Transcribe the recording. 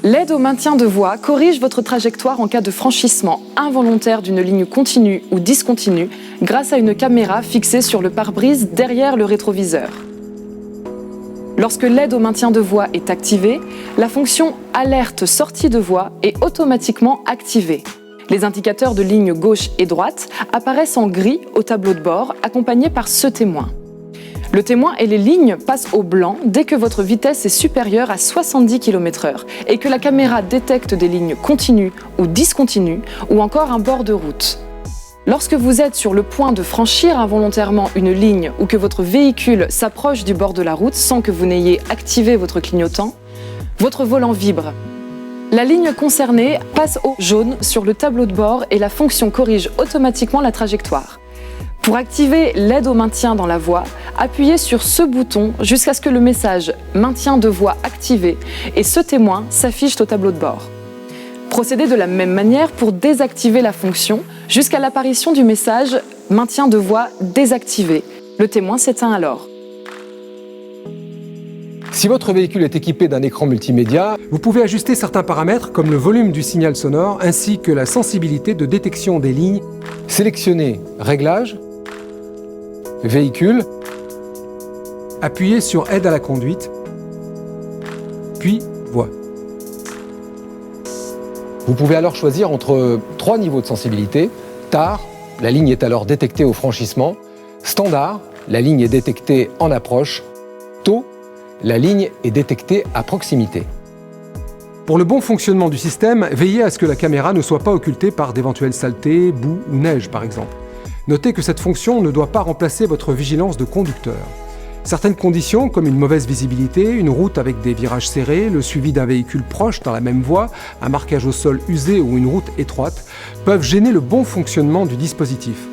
L'aide au maintien de voie corrige votre trajectoire en cas de franchissement involontaire d'une ligne continue ou discontinue grâce à une caméra fixée sur le pare-brise derrière le rétroviseur. Lorsque l'aide au maintien de voie est activée, la fonction « Alerte sortie de voie » est automatiquement activée. Les indicateurs de ligne gauche et droite apparaissent en gris au tableau de bord, accompagnés par ce témoin. Le témoin et les lignes passent au blanc dès que votre vitesse est supérieure à 70 km/h et que la caméra détecte des lignes continues ou discontinues ou encore un bord de route. Lorsque vous êtes sur le point de franchir involontairement une ligne ou que votre véhicule s'approche du bord de la route sans que vous n'ayez activé votre clignotant, votre volant vibre. La ligne concernée passe au jaune sur le tableau de bord et la fonction corrige automatiquement la trajectoire. Pour activer l'aide au maintien dans la voie, appuyez sur ce bouton jusqu'à ce que le message « Maintien de voie activé » et ce témoin s'affichent au tableau de bord. Procédez de la même manière pour désactiver la fonction jusqu'à l'apparition du message « Maintien de voie désactivé ». Le témoin s'éteint alors. Si votre véhicule est équipé d'un écran multimédia, vous pouvez ajuster certains paramètres comme le volume du signal sonore ainsi que la sensibilité de détection des lignes. sélectionnez Réglages, Véhicule, Appuyez sur Aide à la conduite, puis Voix. Vous pouvez alors choisir entre 3 niveaux de sensibilité. Tard, la ligne est alors détectée au franchissement. Standard, la ligne est détectée en approche. Tôt, la ligne est détectée à proximité. Pour le bon fonctionnement du système, veillez à ce que la caméra ne soit pas occultée par d'éventuelles saletés, boue ou neige par exemple. Notez que cette fonction ne doit pas remplacer votre vigilance de conducteur. Certaines conditions, comme une mauvaise visibilité, une route avec des virages serrés, le suivi d'un véhicule proche dans la même voie, un marquage au sol usé ou une route étroite, peuvent gêner le bon fonctionnement du dispositif.